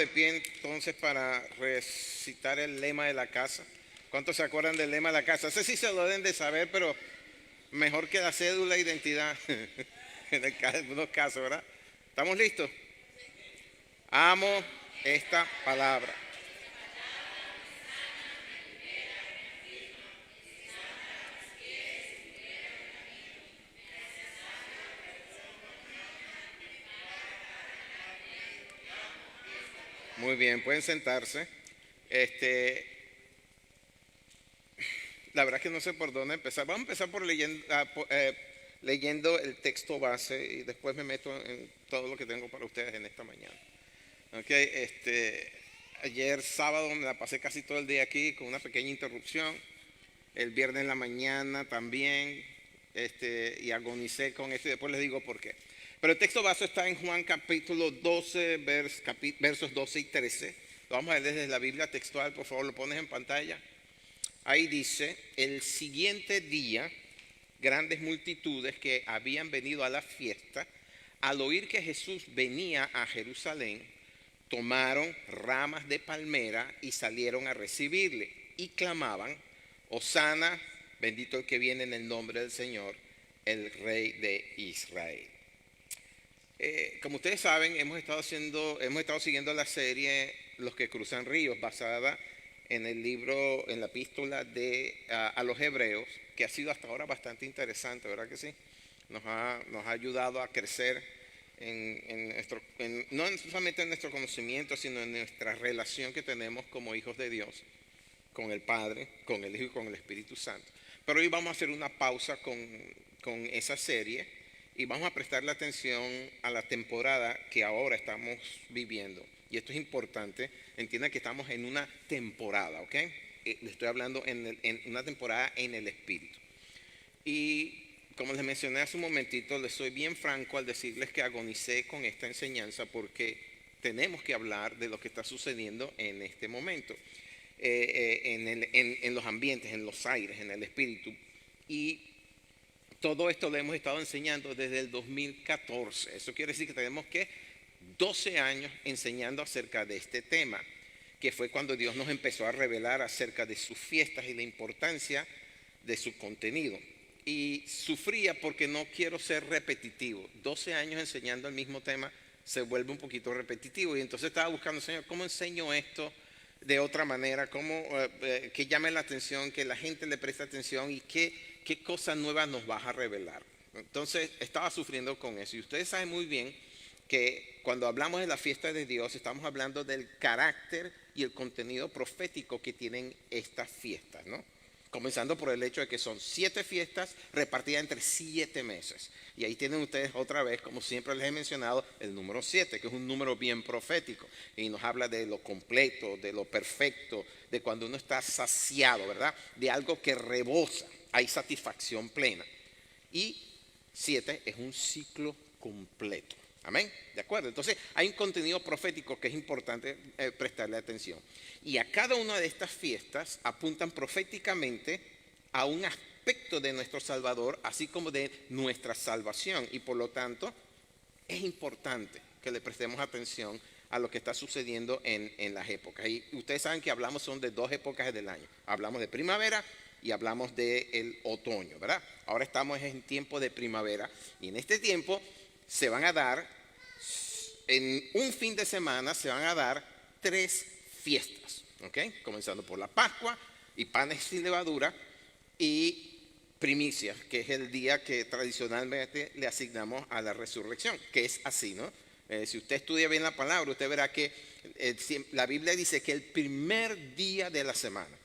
De pie entonces para recitar el lema de la casa. ¿Cuántos se acuerdan del lema de la casa? Ese sí se lo deben de saber, pero mejor que la cédula de identidad en algunos casos, ¿verdad? ¿Estamos listos? Amo esta palabra. Muy bien, pueden sentarse. La verdad es que no sé por dónde empezar. Vamos a empezar por leyendo el texto base y después me meto en todo lo que tengo para ustedes en esta mañana. Ayer sábado me la pasé casi todo el día aquí con una pequeña interrupción. El viernes en la mañana también, y agonicé con esto y después les digo por qué. Pero el texto base está en Juan capítulo 12, versos 12 y 13. Lo vamos a ver desde la Biblia textual, por favor, lo pones en pantalla. Ahí dice: el siguiente día, grandes multitudes que habían venido a la fiesta, al oír que Jesús venía a Jerusalén, tomaron ramas de palmera y salieron a recibirle y clamaban: Hosana, bendito el que viene en el nombre del Señor, el Rey de Israel. Como ustedes saben, hemos estado siguiendo la serie Los que cruzan ríos, basada en el libro, en la epístola a los Hebreos, que ha sido hasta ahora bastante interesante, ¿verdad que sí? Nos ha ayudado a crecer no solamente en nuestro conocimiento, sino en nuestra relación que tenemos como hijos de Dios, con el Padre, con el Hijo y con el Espíritu Santo. Pero hoy vamos a hacer una pausa con esa serie y vamos a prestarle atención a la temporada que ahora estamos viviendo. Y esto es importante, entiendan que estamos en una temporada, ¿ok? Le estoy hablando en una temporada en el Espíritu. Y como les mencioné hace un momentito, les soy bien franco al decirles que agonicé con esta enseñanza porque tenemos que hablar de lo que está sucediendo en este momento, en los ambientes, en los aires, en el Espíritu. Y todo esto lo hemos estado enseñando desde el 2014. Eso quiere decir que tenemos 12 años enseñando acerca de este tema, que fue cuando Dios nos empezó a revelar acerca de sus fiestas y la importancia de su contenido. Y sufría porque no quiero ser repetitivo. 12 años enseñando el mismo tema se vuelve un poquito repetitivo. Y entonces estaba buscando, Señor, ¿cómo enseño esto de otra manera? ¿Cómo que llame la atención, que la gente le preste atención y qué cosas nuevas nos vas a revelar? Entonces estaba sufriendo con eso. Y ustedes saben muy bien que cuando hablamos de la fiesta de Dios, estamos hablando del carácter y el contenido profético que tienen estas fiestas, ¿no? Comenzando por el hecho de que son 7 fiestas repartidas entre 7 meses. Y ahí tienen ustedes otra vez, como siempre les he mencionado, el número 7, que es un número bien profético. Y nos habla de lo completo, de lo perfecto, de cuando uno está saciado, ¿verdad? De algo que rebosa, hay satisfacción plena. Y 7 es un ciclo completo. Amén, ¿de acuerdo? Entonces hay un contenido profético que es importante prestarle atención. Y a cada una de estas fiestas apuntan proféticamente a un aspecto de nuestro Salvador, así como de nuestra salvación. Y por lo tanto es importante que le prestemos atención a lo que está sucediendo en las épocas. Y ustedes saben que son de 2 épocas del año. Hablamos de primavera y hablamos del otoño, ¿verdad? Ahora estamos en tiempo de primavera y en este tiempo se van a dar, en un fin de semana, se van a dar 3 fiestas, ¿ok? Comenzando por la Pascua y panes sin levadura y primicias, que es el día que tradicionalmente le asignamos a la resurrección, que es así, ¿no? Si usted estudia bien la palabra, usted verá que la Biblia dice que el primer día de la semana,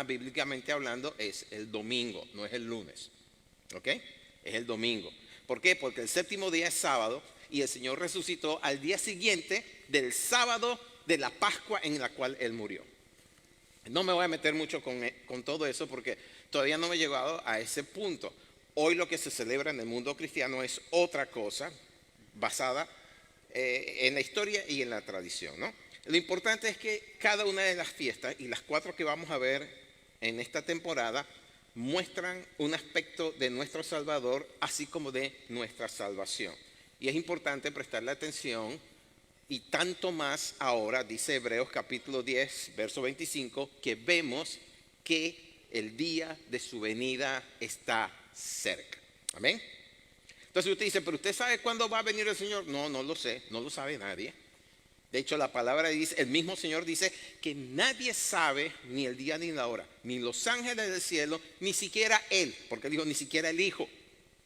bíblicamente hablando, es el domingo, no es el lunes, ¿ok? Es el domingo. ¿Por qué? Porque el 7º día es sábado y el Señor resucitó al día siguiente del sábado de la Pascua en la cual Él murió. No me voy a meter mucho con todo eso porque todavía no me he llegado a ese punto. Hoy lo que se celebra en el mundo cristiano es otra cosa basada en la historia y en la tradición, ¿no? Lo importante es que cada una de las fiestas, y las 4 que vamos a ver en esta temporada, muestran un aspecto de nuestro Salvador, así como de nuestra salvación. Y es importante prestarle atención Y tanto más ahora, dice Hebreos capítulo 10, verso 25, que vemos que el día de su venida está cerca. Amén. Entonces usted dice, pero usted sabe cuándo va a venir el Señor. No, no lo sé, no lo sabe nadie. De hecho, la palabra dice, el mismo Señor dice que nadie sabe ni el día ni la hora, ni los ángeles del cielo, ni siquiera Él, porque dijo ni siquiera el Hijo,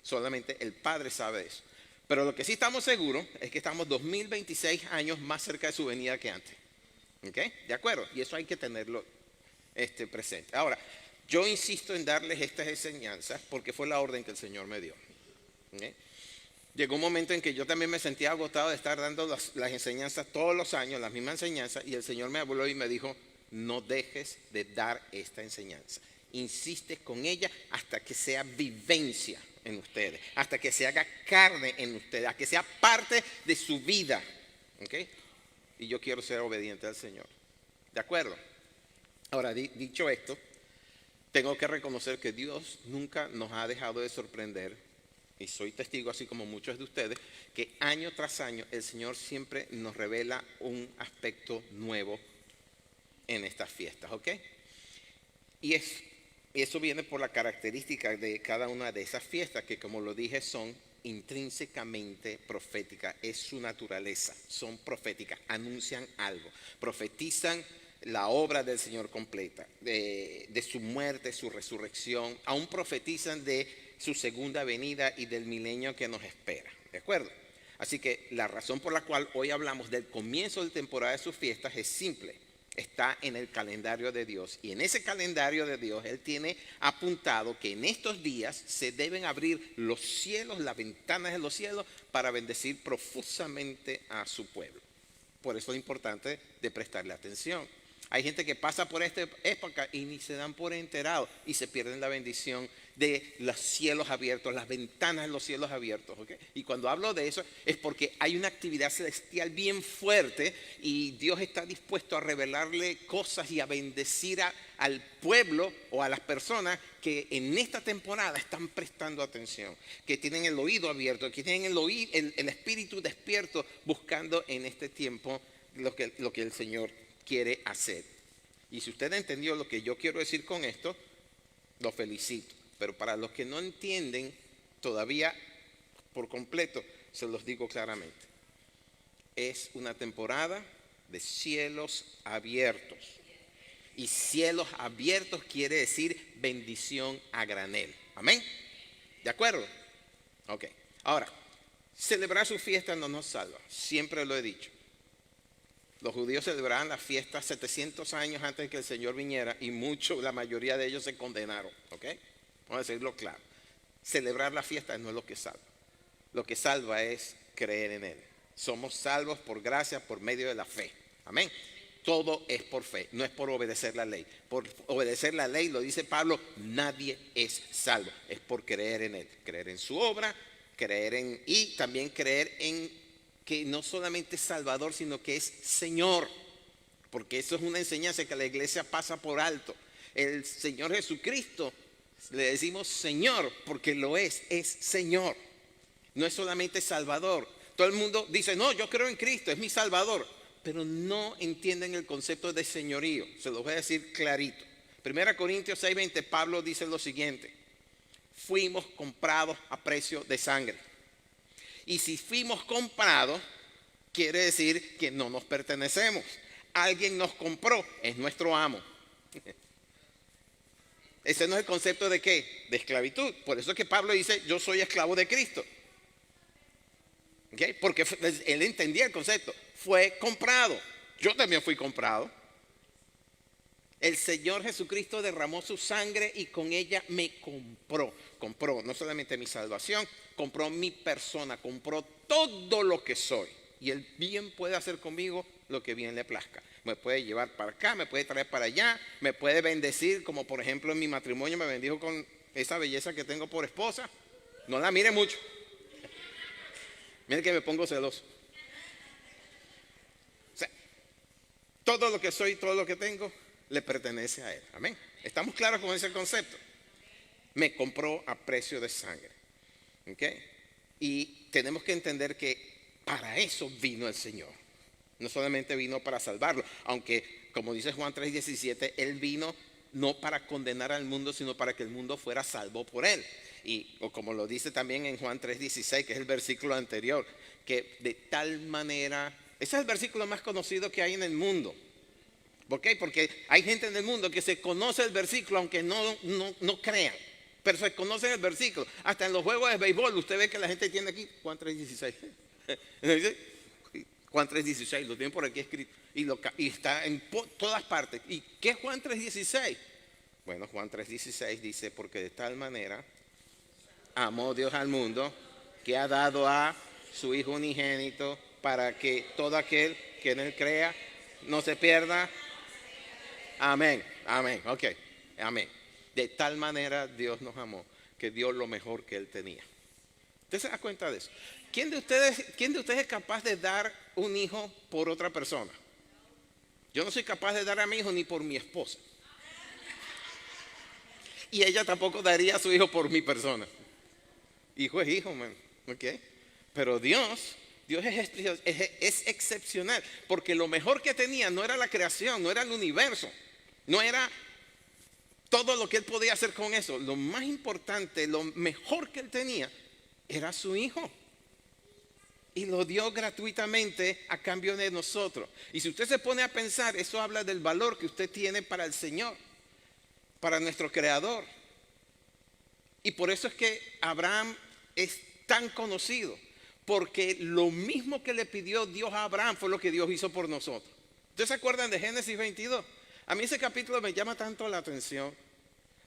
solamente el Padre sabe eso. Pero lo que sí estamos seguros es que estamos 2026 años más cerca de su venida que antes. ¿Ok? ¿De acuerdo? Y eso hay que tenerlo presente. Ahora, yo insisto en darles estas enseñanzas porque fue la orden que el Señor me dio. ¿Ok? Llegó un momento en que yo también me sentía agotado de estar dando las enseñanzas todos los años, las mismas enseñanzas, y el Señor me habló y me dijo, no dejes de dar esta enseñanza. Insiste con ella hasta que sea vivencia en ustedes, hasta que se haga carne en ustedes, hasta que sea parte de su vida. ¿Okay? Y yo quiero ser obediente al Señor. ¿De acuerdo? Ahora, dicho esto, tengo que reconocer que Dios nunca nos ha dejado de sorprender. Y soy testigo, así como muchos de ustedes, que año tras año el Señor siempre nos revela un aspecto nuevo en estas fiestas, ¿ok? Y eso viene por la característica de cada una de esas fiestas, que como lo dije son intrínsecamente proféticas, es su naturaleza, son proféticas, anuncian algo, profetizan la obra del Señor completa, de su muerte, su resurrección, aún profetizan de su segunda venida y del milenio que nos espera, ¿de acuerdo? Así que la razón por la cual hoy hablamos del comienzo de temporada de sus fiestas es simple, está en el calendario de Dios, y en ese calendario de Dios Él tiene apuntado que en estos días se deben abrir los cielos, las ventanas de los cielos, para bendecir profusamente a su pueblo. Por eso es importante de prestarle atención. Hay gente que pasa por esta época y ni se dan por enterado y se pierden la bendición de los cielos abiertos, las ventanas de los cielos abiertos. ¿Okay? Y cuando hablo de eso es porque hay una actividad celestial bien fuerte y Dios está dispuesto a revelarle cosas y a bendecir al pueblo o a las personas que en esta temporada están prestando atención, que tienen el oído abierto, que tienen el espíritu despierto, buscando en este tiempo lo que el Señor quiere hacer. Y si usted entendió lo que yo quiero decir con esto, lo felicito. Pero para los que no entienden todavía por completo, se los digo claramente. Es una temporada de cielos abiertos. Y cielos abiertos quiere decir bendición a granel. ¿Amén? ¿De acuerdo? Ok. Ahora, celebrar su fiesta no nos salva. Siempre lo he dicho. Los judíos celebraban la fiesta 700 años antes de que el Señor viniera y la mayoría de ellos se condenaron. ¿Ok? Vamos a decirlo claro. Celebrar la fiesta no es lo que salva. Lo que salva es creer en Él. Somos salvos por gracia, por medio de la fe. Amén. Todo es por fe, no es por obedecer la ley. Por obedecer la ley, lo dice Pablo, nadie es salvo. Es por creer en Él. Creer en su obra, y también creer en que no solamente es Salvador, sino que es Señor. Porque eso es una enseñanza que la iglesia pasa por alto. El Señor Jesucristo, le decimos Señor porque lo es Señor. No es solamente Salvador. Todo el mundo dice, no, yo creo en Cristo, es mi Salvador. Pero no entienden el concepto de señorío. Se los voy a decir clarito. 1 Corintios 6:20, Pablo dice lo siguiente. Fuimos comprados a precio de sangre. Y si fuimos comprados, quiere decir que no nos pertenecemos. Alguien nos compró, es nuestro amo. Ese no es el concepto de ¿qué? De esclavitud. Por eso es que Pablo dice, yo soy esclavo de Cristo. ¿Okay? Porque él entendía el concepto. Fue comprado. Yo también fui comprado. El Señor Jesucristo derramó su sangre y con ella me compró. Compró no solamente mi salvación, compró mi persona, compró todo lo que soy. Y Él bien puede hacer conmigo lo que bien le plazca. Me puede llevar para acá, me puede traer para allá, me puede bendecir, como por ejemplo en mi matrimonio me bendijo con esa belleza que tengo por esposa. No la mire mucho. Mire que me pongo celoso. O sea, todo lo que soy, todo lo que tengo, le pertenece a Él. Amén. ¿Estamos claros con ese concepto? Me compró a precio de sangre. ¿Okay? Y tenemos que entender que para eso vino el Señor. No solamente vino para salvarlo, aunque como dice Juan 3:17, Él vino no para condenar al mundo, sino para que el mundo fuera salvo por Él. O como lo dice también en Juan 3:16, que es el versículo anterior, que de tal manera, ese es el versículo más conocido que hay en el mundo. ¿Por qué? Porque hay gente en el mundo que se conoce el versículo aunque no crean, pero se conocen el versículo. Hasta en los juegos de béisbol usted ve que la gente tiene aquí Juan 3:16. Juan 3:16, lo tienen por aquí escrito y está en todas partes. ¿Y qué es Juan 3:16? Bueno, Juan 3:16 dice, porque de tal manera amó Dios al mundo que ha dado a su Hijo unigénito para que todo aquel que en Él crea no se pierda. Amén, amén, ok, amén. De tal manera Dios nos amó que dio lo mejor que Él tenía. ¿Usted se da cuenta de eso? ¿Quién de ustedes es capaz de dar un hijo por otra persona? Yo no soy capaz de dar a mi hijo ni por mi esposa. Y ella tampoco daría a su hijo por mi persona. Hijo es hijo, man. ¿Ok? Pero Dios es excepcional. Porque lo mejor que tenía no era la creación, no era el universo. No era todo lo que Él podía hacer con eso. Lo más importante, lo mejor que Él tenía era su hijo. Y lo dio gratuitamente a cambio de nosotros. Y si usted se pone a pensar, eso habla del valor que usted tiene para el Señor, para nuestro Creador. Y por eso es que Abraham es tan conocido, porque lo mismo que le pidió Dios a Abraham fue lo que Dios hizo por nosotros. ¿Ustedes se acuerdan de Génesis 22? A mí ese capítulo me llama tanto la atención,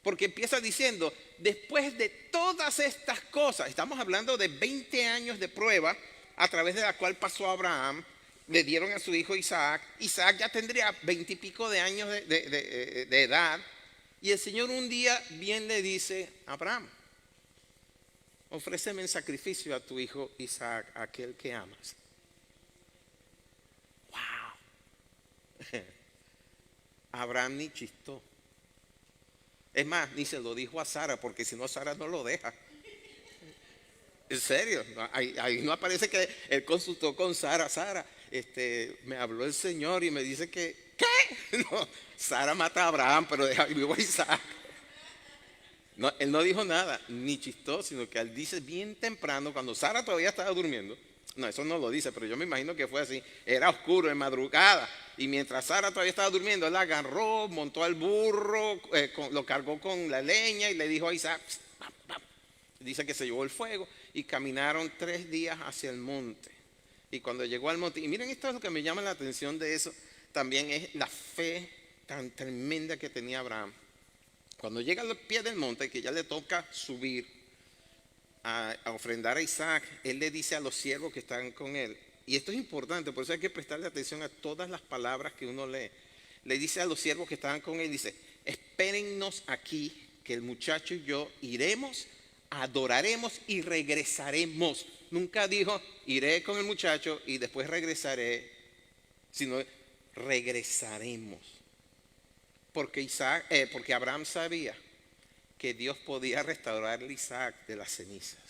porque empieza diciendo, después de todas estas cosas, estamos hablando de 20 años de prueba, a través de la cual pasó Abraham, le dieron a su hijo Isaac. Isaac ya tendría 20 y pico de años de edad. Y el Señor un día bien le dice a Abraham, ofréceme en sacrificio a tu hijo Isaac, aquel que amas. ¡Wow! Abraham ni chistó. Es más, ni se lo dijo a Sara, porque si no Sara no lo deja. En serio, ahí no aparece que él consultó con Sara. Sara, me habló el Señor y me dice que, ¿qué? No, Sara mata a Abraham, pero deja vivo a Isaac. No, él no dijo nada, ni chistó, sino que él dice bien temprano, cuando Sara todavía estaba durmiendo. No, eso no lo dice, pero yo me imagino que fue así. Era oscuro, en madrugada. Y mientras Sara todavía estaba durmiendo, él agarró, montó al burro, lo cargó con la leña y le dijo a Isaac, dice que se llevó el fuego y caminaron 3 días hacia el monte. Y cuando llegó al monte, y miren, esto es lo que me llama la atención de eso, también es la fe tan tremenda que tenía Abraham. Cuando llega al pie del monte, que ya le toca subir a ofrendar a Isaac, él le dice a los siervos que están con él, y esto es importante, por eso hay que prestarle atención a todas las palabras que uno lee. Le dice a los siervos que estaban con él, dice, espérennos aquí, que el muchacho y yo iremos, adoraremos y regresaremos. Nunca dijo, iré con el muchacho y después regresaré, sino regresaremos. Porque Abraham sabía que Dios podía restaurarle a Isaac de las cenizas.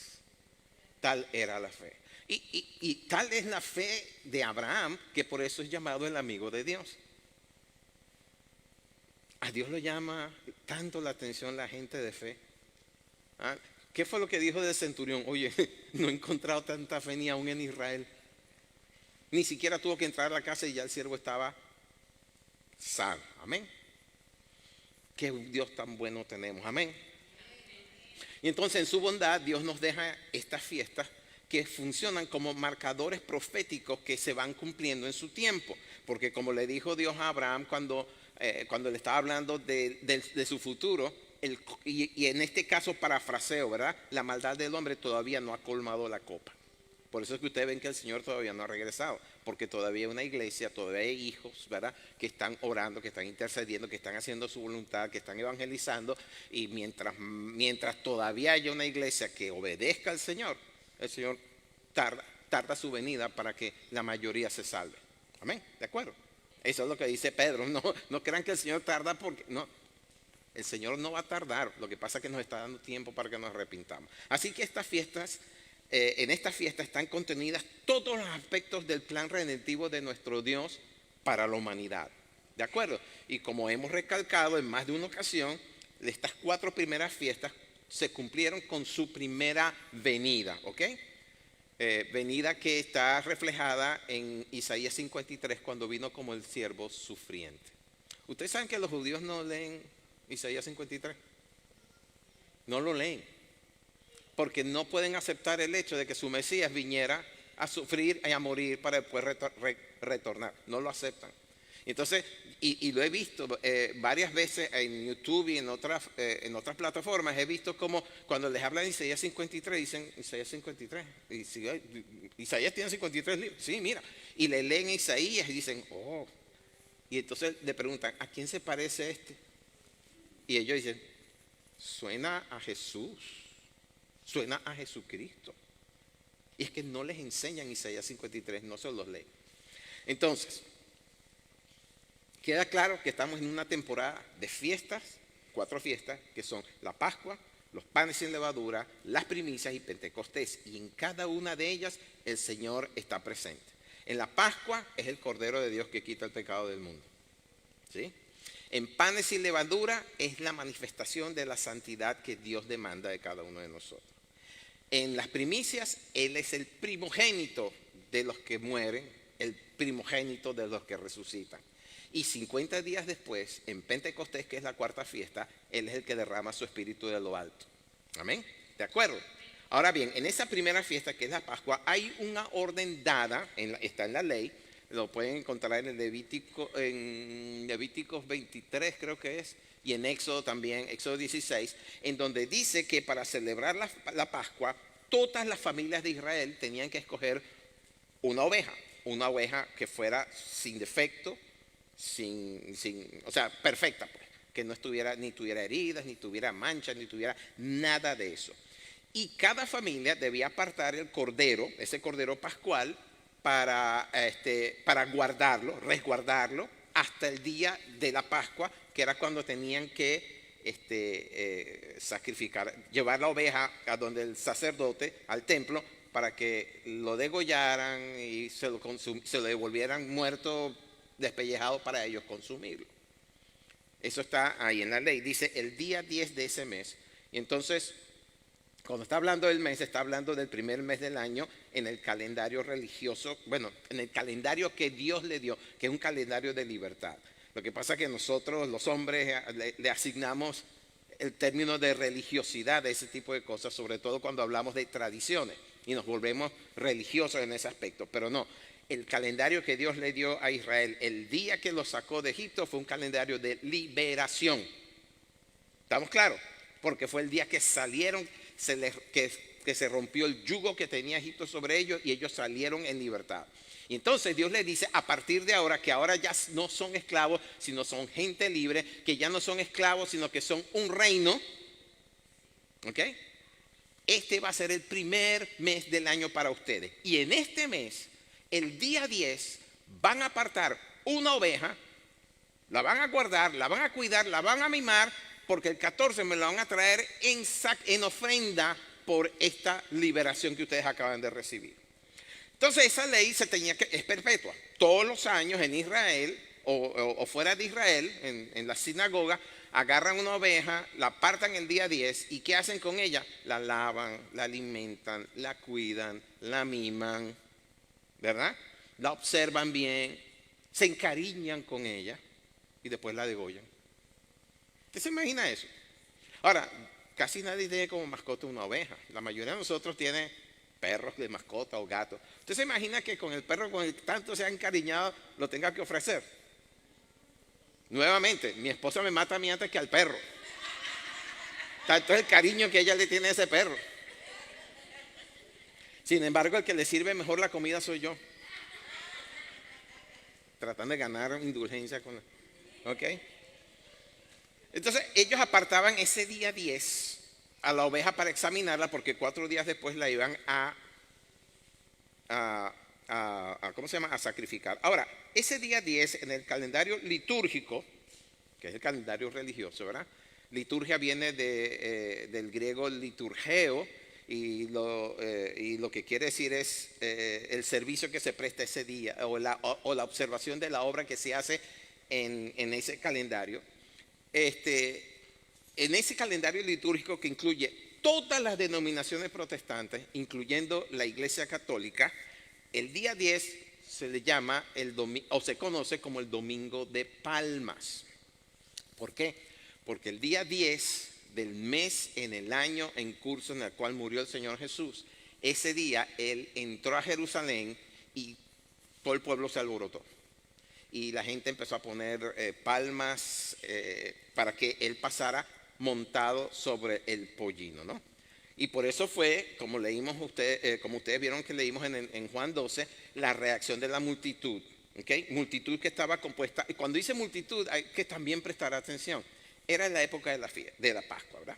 Tal era la fe. Y tal es la fe de Abraham, que por eso es llamado el amigo de Dios. A Dios lo llama tanto la atención la gente de fe. ¿Ah? ¿Qué fue lo que dijo del centurión? Oye, no he encontrado tanta fe ni aún en Israel. Ni siquiera tuvo que entrar a la casa y ya el siervo estaba sano. Amén. Qué Dios tan bueno tenemos. Amén. Y entonces en su bondad Dios nos deja estas fiestas que funcionan como marcadores proféticos que se van cumpliendo en su tiempo. Porque como le dijo Dios a Abraham cuando le estaba hablando de su futuro, y en este caso parafraseo, ¿verdad? La maldad del hombre todavía no ha colmado la copa. Por eso es que ustedes ven que el Señor todavía no ha regresado, porque todavía hay una iglesia, todavía hay hijos, ¿verdad? Que están orando, que están intercediendo, que están haciendo su voluntad, que están evangelizando, y mientras todavía haya una iglesia que obedezca al Señor, el Señor tarda su venida para que la mayoría se salve. Amén, ¿de acuerdo? Eso es lo que dice Pedro. No crean que el Señor tarda porque no. El Señor no va a tardar, lo que pasa es que nos está dando tiempo para que nos arrepintamos. Así que estas fiestas en esta fiesta están contenidas todos los aspectos del plan redentivo de nuestro Dios para la humanidad. ¿De acuerdo? Y como hemos recalcado en más de una ocasión, estas 4 primeras fiestas se cumplieron con su primera venida, ¿ok? Venida que está reflejada en Isaías 53 cuando vino como el siervo sufriente. ¿Ustedes saben que los judíos no leen Isaías 53? No lo leen, porque no pueden aceptar el hecho de que su Mesías viniera a sufrir y a morir para después retornar. No lo aceptan. Entonces, y lo he visto varias veces en YouTube y en otras plataformas, he visto como cuando les hablan de Isaías 53, dicen Isaías 53. Y Isaías tiene 53 libros. Sí, mira. Y le leen Isaías y dicen, oh. Y entonces le preguntan, ¿a quién se parece este? Y ellos dicen, suena a Jesús, suena a Jesucristo. Y es que no les enseñan Isaías 53, no se los leen. Entonces, queda claro que estamos en una temporada de fiestas, 4 fiestas, que son la Pascua, los panes sin levadura, las primicias y Pentecostés. Y en cada una de ellas el Señor está presente. En la Pascua es el Cordero de Dios que quita el pecado del mundo. ¿Sí? En panes sin levadura es la manifestación de la santidad que Dios demanda de cada uno de nosotros. En las primicias, Él es el primogénito de los que mueren, el primogénito de los que resucitan. Y 50 días después, en Pentecostés, que es la 4ª fiesta, Él es el que derrama su espíritu de lo alto. ¿Amén? ¿De acuerdo? Ahora bien, en esa primera fiesta, que es la Pascua, hay una orden dada, está en la ley, lo pueden encontrar en Levíticos 23, creo que es, y en Éxodo también, Éxodo 16, en donde dice que para celebrar la Pascua, todas las familias de Israel tenían que escoger una oveja que fuera sin defecto, o sea, perfecta, pues, que no estuviera, ni tuviera heridas, ni tuviera manchas, ni tuviera nada de eso. Y cada familia debía apartar el cordero, ese cordero pascual, para guardarlo, resguardarlo, hasta el día de la Pascua, que era cuando tenían que sacrificar, llevar la oveja a donde el sacerdote, al templo, para que lo degollaran y se lo devolvieran muerto, despellejado, para ellos consumirlo. Eso está ahí en la ley. Dice el día 10 de ese mes. Y entonces, cuando está hablando del mes, está hablando del primer mes del año en el calendario religioso, bueno, en el calendario que Dios le dio, que es un calendario de libertad. Lo que pasa es que nosotros, los hombres, le asignamos el término de religiosidad de ese tipo de cosas, sobre todo cuando hablamos de tradiciones, y nos volvemos religiosos en ese aspecto, pero no. El calendario que Dios le dio a Israel el día que lo sacó de Egipto fue un calendario de liberación. ¿Estamos claros? Porque fue el día que salieron, que se rompió el yugo que tenía Egipto sobre ellos y ellos salieron en libertad. Y entonces Dios les dice a partir de ahora que ahora ya no son esclavos, sino son gente libre, que ya no son esclavos, sino que son un reino. ¿Ok? Este va a ser el primer mes del año para ustedes. Y en este mes, el día 10, van a apartar una oveja, la van a guardar, la van a cuidar, la van a mimar, porque el 14 me la van a traer en ofrenda por esta liberación que ustedes acaban de recibir. Entonces esa ley es perpetua. Todos los años en Israel o fuera de Israel, en la sinagoga, agarran una oveja, la apartan el día 10 y ¿qué hacen con ella? La lavan, la alimentan, la cuidan, la miman, ¿verdad? La observan bien, se encariñan con ella y después la degollan. ¿Usted se imagina eso? Ahora, casi nadie tiene como mascota una oveja. La mayoría de nosotros tiene perros de mascota o gatos. ¿Usted se imagina que con el perro con el que tanto se ha encariñado lo tenga que ofrecer? Nuevamente, mi esposa me mata a mí antes que al perro. Tanto es el cariño que ella le tiene a ese perro. Sin embargo, el que le sirve mejor la comida soy yo. Tratando de ganar indulgencia con la... ¿Ok? Entonces, ellos apartaban ese día 10 a la oveja para examinarla, porque 4 días después la iban ¿cómo se llama? A sacrificar. Ahora, ese día 10 en el calendario litúrgico, que es el calendario religioso, ¿verdad? Liturgia viene del griego liturgeo, y lo que quiere decir es el servicio que se presta ese día o la observación de la obra que se hace en ese calendario. En ese calendario litúrgico que incluye todas las denominaciones protestantes, incluyendo la Iglesia Católica, el día 10 se le llama o se conoce como el Domingo de Palmas. ¿Por qué? Porque el día 10 del mes en el año en curso en el cual murió el Señor Jesús, ese día Él entró a Jerusalén y todo el pueblo se alborotó. Y la gente empezó a poner palmas para que Él pasara montado sobre el pollino, ¿no? Y por eso fue, como leímos como ustedes vieron que leímos en Juan 12, la reacción de la multitud. ¿Okay? Multitud que estaba compuesta, y cuando dice multitud hay que también prestar atención. Era en la época de la Pascua, ¿verdad?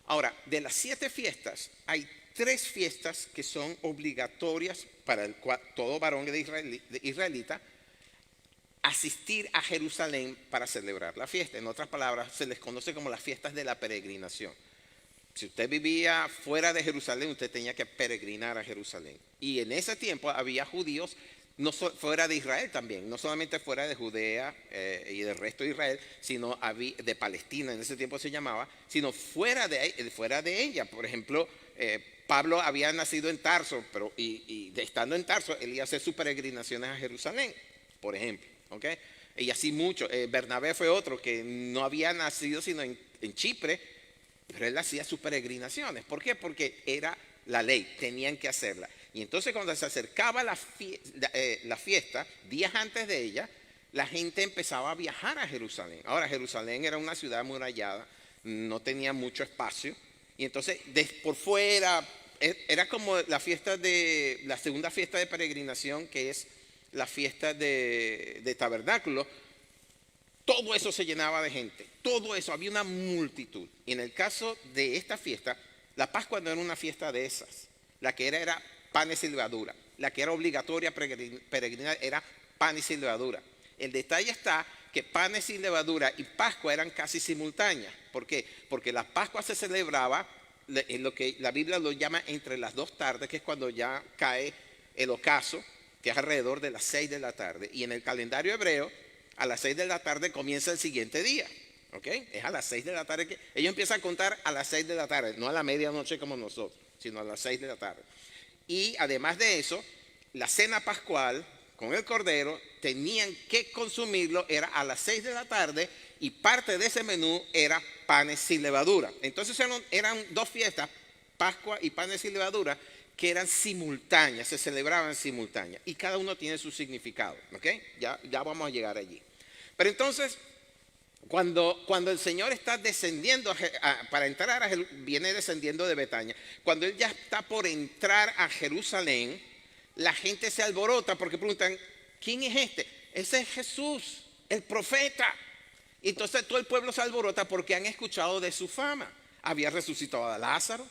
Ahora, de las 7 fiestas, hay 3 fiestas que son obligatorias para todo varón israelita asistir a Jerusalén para celebrar la fiesta. En otras palabras, se les conoce como las fiestas de la peregrinación. Si usted vivía fuera de Jerusalén, usted tenía que peregrinar a Jerusalén. Y en ese tiempo había judíos fuera de Israel también, no solamente fuera de Judea y del resto de Israel, sino de Palestina, en ese tiempo se llamaba, sino fuera de ella. Por ejemplo, Pablo había nacido en Tarso, y estando en Tarso, él iba a hacer sus peregrinaciones a Jerusalén, por ejemplo. ¿Okay? Y así mucho. Bernabé fue otro que no había nacido sino en Chipre, pero él hacía sus peregrinaciones. ¿Por qué? Porque era la ley, tenían que hacerla. Y entonces cuando se acercaba la fiesta, días antes de ella, la gente empezaba a viajar a Jerusalén. Ahora, Jerusalén era una ciudad amurallada, no tenía mucho espacio. Y entonces, por fuera, era como la segunda fiesta de peregrinación, que es la fiesta de tabernáculo. Todo eso se llenaba de gente, todo eso, había una multitud. Y en el caso de esta fiesta, la Pascua no era una fiesta de esas. La que era panes y levadura. La que era obligatoria peregrinar era panes y levadura. El detalle está que panes y levadura y Pascua eran casi simultáneas. ¿Por qué? Porque la Pascua se celebraba en lo que la Biblia lo llama entre las 2 tardes, que es cuando ya cae el ocaso, que es alrededor de las 6 de la tarde. Y en el calendario hebreo, a las 6 de la tarde comienza el siguiente día. ¿Okay? Es a las 6 de la tarde que ellos empiezan a contar a las 6 de la tarde, no a la medianoche como nosotros, sino a las 6 de la tarde. Y además de eso, la cena pascual con el cordero tenían que consumirlo, era a las 6 de la tarde, y parte de ese menú era panes sin levadura. Entonces eran 2 fiestas, Pascua y panes sin levadura, que eran simultáneas, se celebraban simultáneas, y cada uno tiene su significado. ¿Okay? Ya vamos a llegar allí. Pero entonces, cuando el Señor está descendiendo para entrar viene descendiendo de Betania. Cuando Él ya está por entrar a Jerusalén, la gente se alborota porque preguntan, ¿quién es este? Ese es Jesús, el profeta. Y entonces todo el pueblo se alborota porque han escuchado de su fama. Había resucitado a Lázaro,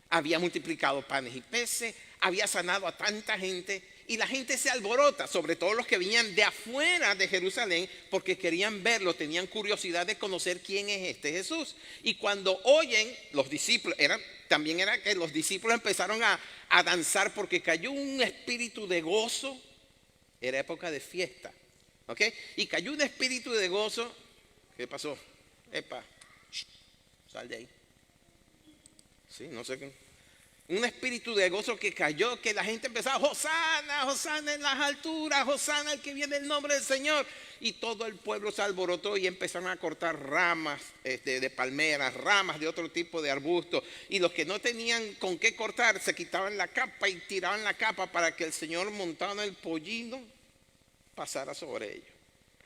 había multiplicado panes y peces, había sanado a tanta gente. Y la gente se alborota, sobre todo los que venían de afuera de Jerusalén, porque querían verlo, tenían curiosidad de conocer quién es este Jesús. Y cuando oyen, los discípulos, también era que los discípulos empezaron a danzar porque cayó un espíritu de gozo. Era época de fiesta, ¿ok? Y cayó un espíritu de gozo. ¿Qué pasó? Epa, sal de ahí. Sí, no sé qué. Un espíritu de gozo que cayó, que la gente empezaba, Hosana, Hosana en las alturas, Hosana el que viene el nombre del Señor. Y todo el pueblo se alborotó y empezaron a cortar ramas de palmeras, ramas de otro tipo de arbustos. Y los que no tenían con qué cortar, se quitaban la capa y tiraban la capa para que el Señor montado en el pollino pasara sobre ellos.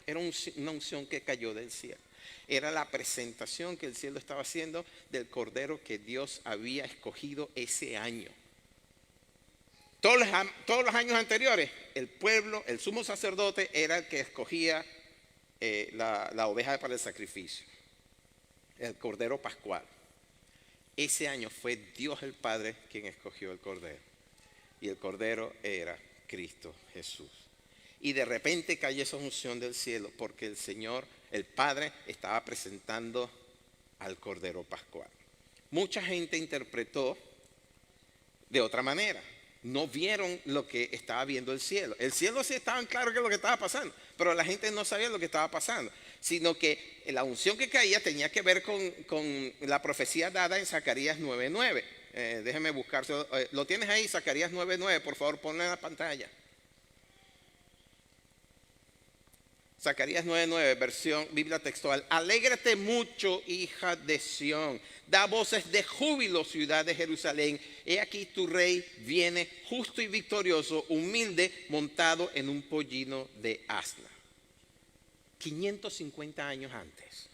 Era una unción que cayó del cielo. Era la presentación que el cielo estaba haciendo del cordero que Dios había escogido ese año. Todos los años anteriores, el pueblo, el sumo sacerdote era el que escogía la oveja para el sacrificio, el cordero pascual. Ese año fue Dios el Padre quien escogió el cordero. Y el cordero era Cristo Jesús. Y de repente cayó esa unción del cielo porque el Señor, el Padre, estaba presentando al Cordero Pascual. Mucha gente interpretó de otra manera. No vieron lo que estaba viendo el cielo. El cielo sí estaban claro que es lo que estaba pasando, pero la gente no sabía lo que estaba pasando, sino que la unción que caía tenía que ver con la profecía dada en Zacarías 9:9. Déjeme buscar, lo tienes ahí, Zacarías 9:9, por favor, ponlo en la pantalla. Zacarías 9:9, versión Biblia textual. Alégrate mucho, hija de Sión. Da voces de júbilo, ciudad de Jerusalén. He aquí tu rey viene justo y victorioso, humilde, montado en un pollino de asna. 550 años antes.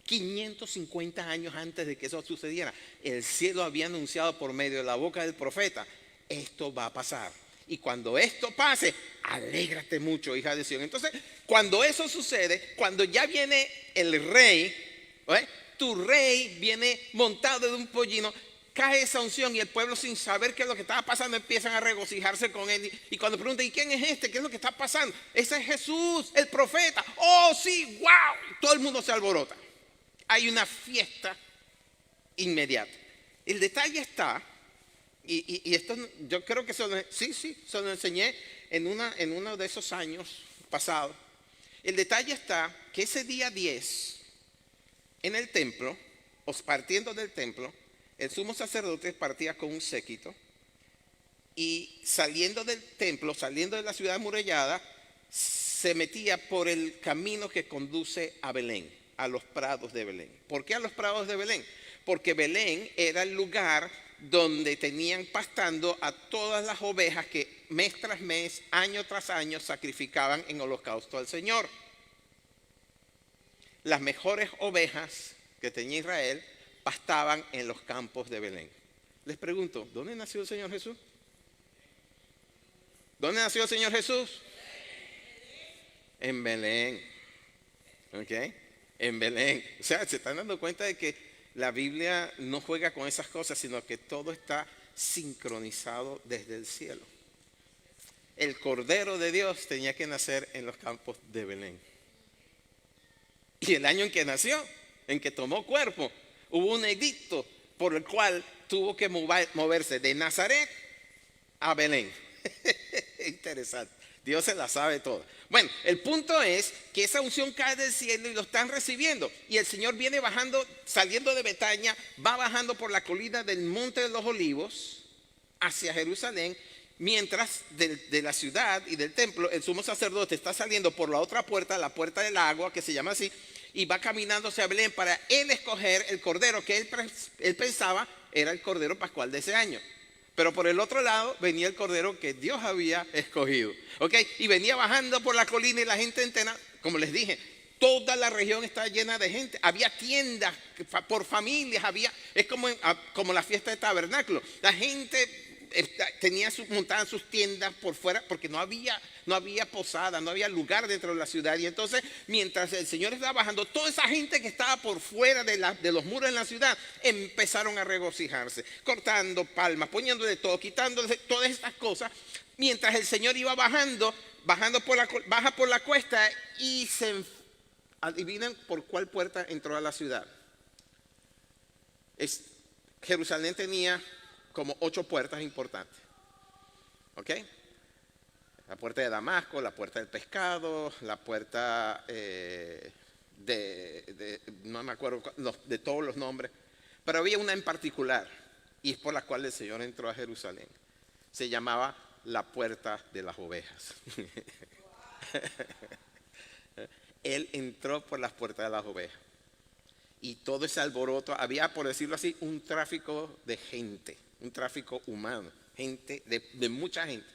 550 años antes de que eso sucediera, el cielo había anunciado por medio de la boca del profeta: esto va a pasar. Y cuando esto pase, alégrate mucho, hija de Sión. Entonces, cuando eso sucede, cuando ya viene el rey, tu rey viene montado de un pollino, cae esa unción y el pueblo, sin saber qué es lo que estaba pasando, empiezan a regocijarse con él. Y cuando preguntan: ¿y quién es este? ¿Qué es lo que está pasando? Ese es Jesús, el profeta. ¡Oh, sí! ¡Wow! Todo el mundo se alborota. Hay una fiesta inmediata. El detalle está, y esto yo creo que se lo enseñé en uno de esos años pasados. El detalle está que ese día 10, en el templo, o partiendo del templo, el sumo sacerdote partía con un séquito y saliendo del templo, saliendo de la ciudad amurallada, se metía por el camino que conduce a Belén, a los prados de Belén. ¿Por qué a los prados de Belén? Porque Belén era el lugar donde tenían pastando a todas las ovejas que mes tras mes, año tras año, sacrificaban en holocausto al Señor. Las mejores ovejas que tenía Israel pastaban en los campos de Belén. Les pregunto, ¿dónde nació el Señor Jesús? ¿Dónde nació el Señor Jesús? En Belén. ¿Ok? En Belén. O sea, se están dando cuenta de que la Biblia no juega con esas cosas, sino que todo está sincronizado desde el cielo. El Cordero de Dios tenía que nacer en los campos de Belén. Y el año en que nació, en que tomó cuerpo, hubo un edicto por el cual tuvo que moverse de Nazaret a Belén. Interesante. Dios se la sabe toda. Bueno, el punto es que esa unción cae del cielo y lo están recibiendo. Y el Señor viene bajando, saliendo de Betania, va bajando por la colina del Monte de los Olivos hacia Jerusalén, mientras de la ciudad y del templo el sumo sacerdote está saliendo por la otra puerta, la puerta del agua, que se llama así, y va caminando hacia Belén para él escoger el cordero que él pensaba era el cordero pascual de ese año. Pero por el otro lado venía el cordero que Dios había escogido. ¿Ok? Y venía bajando por la colina y la gente entera, como les dije, toda la región estaba llena de gente. Había tiendas por familias, es como la fiesta de tabernáculo. La gente montaban sus tiendas por fuera porque no había posada, no había lugar dentro de la ciudad. Y entonces, mientras el Señor estaba bajando, toda esa gente que estaba por fuera de los muros en la ciudad empezaron a regocijarse, cortando palmas, poniéndole todo, quitándole todas estas cosas, mientras el Señor iba baja por la cuesta y adivinen por cuál puerta entró a la ciudad. Jerusalén tenía como 8 puertas importantes. ¿Ok? La puerta de Damasco, la puerta del pescado, la puerta no me acuerdo de todos los nombres, pero había una en particular y es por la cual el Señor entró a Jerusalén. Se llamaba la puerta de las ovejas. Él entró por las puertas de las ovejas. Y todo ese alboroto, había, por decirlo así, un tráfico de gente, un tráfico humano, gente, de mucha gente.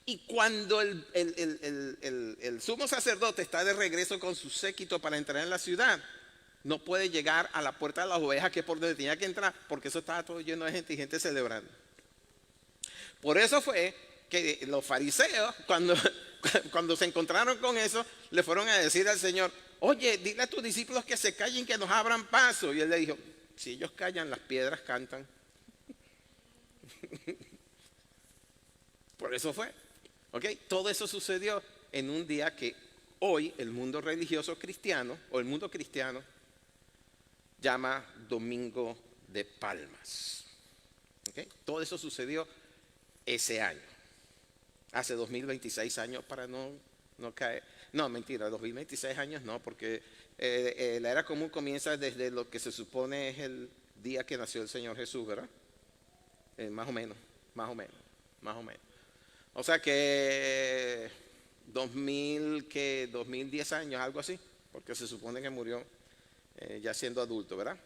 Y cuando el sumo sacerdote está de regreso con su séquito para entrar en la ciudad, no puede llegar a la puerta de las ovejas, que es por donde tenía que entrar, porque eso estaba todo lleno de gente y gente celebrando. Por eso fue que los fariseos, cuando se encontraron con eso, le fueron a decir al Señor: oye, dile a tus discípulos que se callen, que nos abran paso. Y él le dijo: si ellos callan, las piedras cantan. Por eso fue. ¿Okay? Todo eso sucedió en un día que hoy el mundo religioso cristiano, o el mundo cristiano, llama Domingo de Palmas. ¿Ok? Todo eso sucedió ese año. Hace 2026 años para no caer. No, mentira, 2026 años no, porque la era común comienza desde lo que se supone es el día que nació el Señor Jesús, ¿verdad? Más o menos, más o menos, más o menos. O sea que 2010 años, algo así, porque se supone que murió ya siendo adulto, ¿verdad?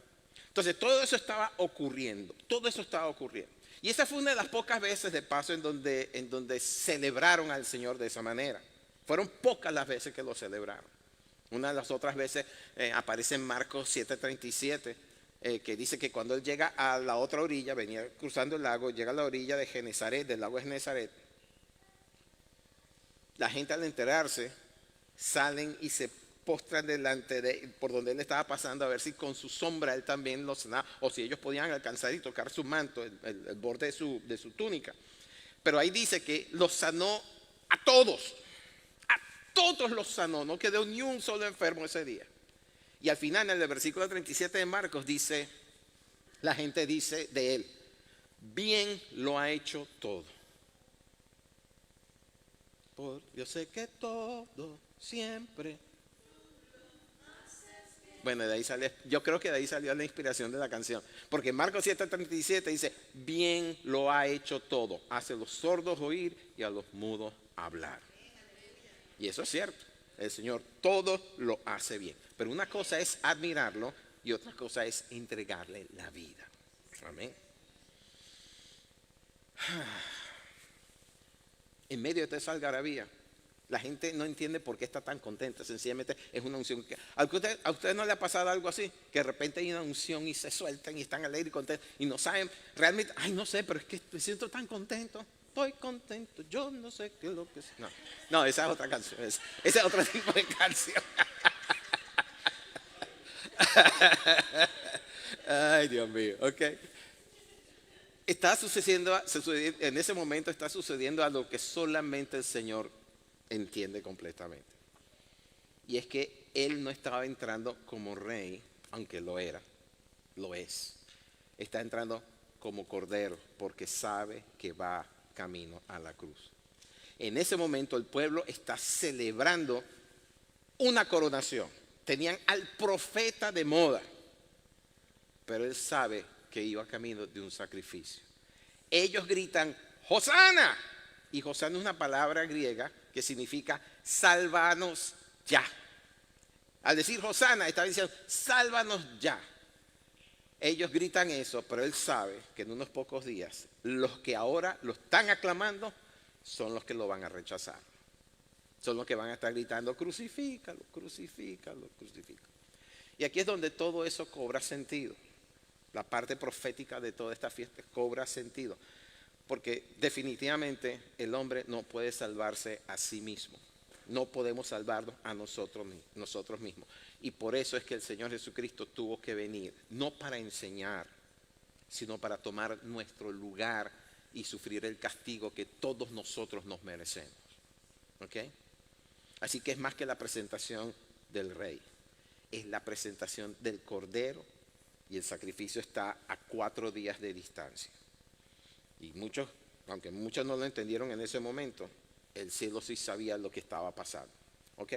Entonces todo eso estaba ocurriendo, todo eso estaba ocurriendo. Y esa fue una de las pocas veces de paso en donde celebraron al Señor de esa manera. Fueron pocas las veces que lo celebraron. Una de las otras veces aparece en Marcos 7:37, que dice que cuando él llega a la otra orilla, venía cruzando el lago, llega a la orilla de Genezaret, del lago de Genezaret, la gente al enterarse salen y se postran delante de por donde él estaba pasando a ver si con su sombra él también lo sanaba o si ellos podían alcanzar y tocar su manto, el borde de su túnica. Pero ahí dice que los sanó a todos los sanó, no quedó ni un solo enfermo ese día. Y al final en el versículo 37 de Marcos dice, la gente dice de él, bien lo ha hecho todo. Yo sé que todo siempre. Bueno, de ahí sale, yo creo que de ahí salió la inspiración de la canción. Porque en Marcos 7:37 dice, bien lo ha hecho todo. Hace a los sordos oír y a los mudos hablar. Y eso es cierto. El Señor todo lo hace bien. Pero una cosa es admirarlo y otra cosa es entregarle la vida. Amén. En medio de toda esa algarabía, la gente no entiende por qué está tan contenta. Sencillamente es una unción. ¿A usted no le ha pasado algo así? Que de repente hay una unción y se sueltan y están alegres y contentos y no saben realmente, ay, no sé, pero es que me siento tan contento. Estoy contento, yo no sé qué es lo que es. No, esa es otra canción. Ese es otro tipo de canción. Ay, Dios mío, ok. Está sucediendo, en ese momento está sucediendo algo que solamente el Señor entiende completamente. Y es que Él no estaba entrando como rey, aunque lo era, lo es. Está entrando como cordero porque sabe que va camino a la cruz. En ese momento el pueblo está celebrando una coronación. Tenían al profeta de moda, pero él sabe que iba camino de un sacrificio. Ellos gritan, ¡Hosana! Y Hosana es una palabra griega que significa sálvanos ya. Al decir Hosana, está diciendo, sálvanos ya. Ellos gritan eso, pero él sabe que en unos pocos días los que ahora lo están aclamando son los que lo van a rechazar. Son los que van a estar gritando, crucifícalo, crucifícalo, crucifícalo. Y aquí es donde todo eso cobra sentido. La parte profética de toda esta fiesta cobra sentido. Porque definitivamente el hombre no puede salvarse a sí mismo. No podemos salvarnos a nosotros mismos. Y por eso es que el Señor Jesucristo tuvo que venir, no para enseñar, sino para tomar nuestro lugar y sufrir el castigo que todos nosotros nos merecemos. ¿Ok? Así que es más que la presentación del rey, es la presentación del cordero y el sacrificio está a 4 días de distancia. Y muchos, aunque muchos no lo entendieron en ese momento, el cielo sí sabía lo que estaba pasando. ¿Ok?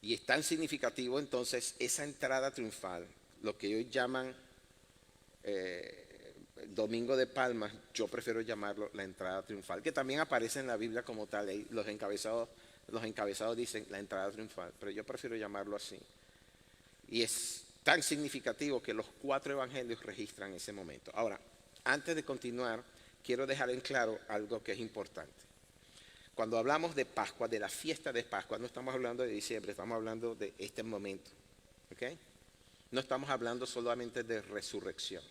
Y es tan significativo entonces esa entrada triunfal, lo que hoy llaman Domingo de Palmas, yo prefiero llamarlo la entrada triunfal, que también aparece en la Biblia como tal, los encabezados dicen la entrada triunfal, pero yo prefiero llamarlo así. Y es tan significativo que los 4 evangelios registran ese momento. Ahora, antes de continuar, quiero dejar en claro algo que es importante. Cuando hablamos de Pascua, de la fiesta de Pascua, no estamos hablando de diciembre, estamos hablando de este momento. ¿Ok? No estamos hablando solamente de resurrección.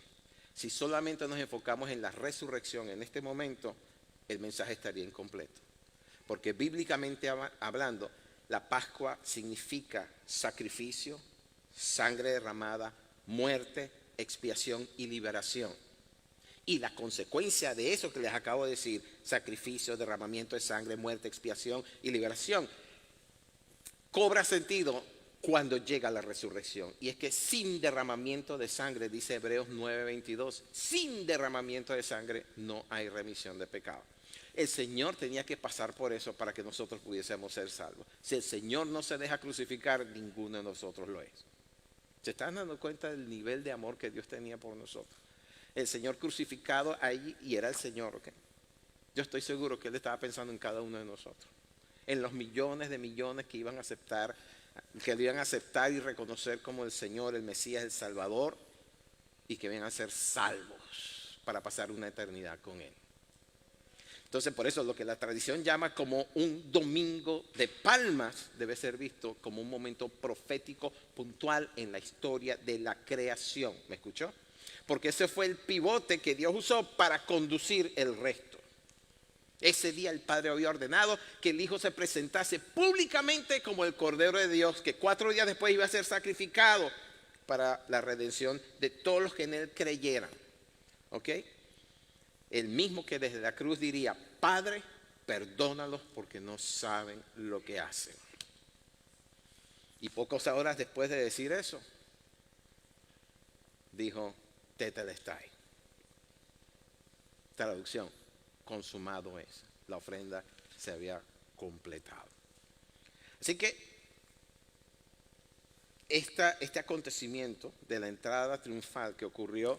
Si solamente nos enfocamos en la resurrección en este momento, el mensaje estaría incompleto. Porque bíblicamente hablando, la Pascua significa sacrificio, sangre derramada, muerte, expiación y liberación. Y la consecuencia de eso que les acabo de decir, sacrificio, derramamiento de sangre, muerte, expiación y liberación, cobra sentido cuando llega la resurrección. Y es que sin derramamiento de sangre, dice Hebreos 9:22, sin derramamiento de sangre no hay remisión de pecado. El Señor tenía que pasar por eso para que nosotros pudiésemos ser salvos. Si el Señor no se deja crucificar, ninguno de nosotros lo es. ¿Se están dando cuenta del nivel de amor que Dios tenía por nosotros? El Señor crucificado allí, y era el Señor, ¿ok? Yo estoy seguro que Él estaba pensando en cada uno de nosotros, en los millones de millones que iban a aceptar, que lo iban a aceptar y reconocer como el Señor, el Mesías, el Salvador, y que iban a ser salvos para pasar una eternidad con Él. Entonces, por eso lo que la tradición llama como un domingo de palmas debe ser visto como un momento profético puntual en la historia de la creación. ¿Me escuchó? Porque ese fue el pivote que Dios usó para conducir el resto. Ese día el Padre había ordenado que el Hijo se presentase públicamente como el Cordero de Dios, que 4 días después iba a ser sacrificado para la redención de todos los que en Él creyeran. ¿Ok? El mismo que desde la cruz diría: Padre, perdónalos porque no saben lo que hacen. Y pocas horas después de decir eso, dijo: Tetelestai. Traducción: consumado es. La ofrenda se había completado. Así que este acontecimiento de la entrada triunfal que ocurrió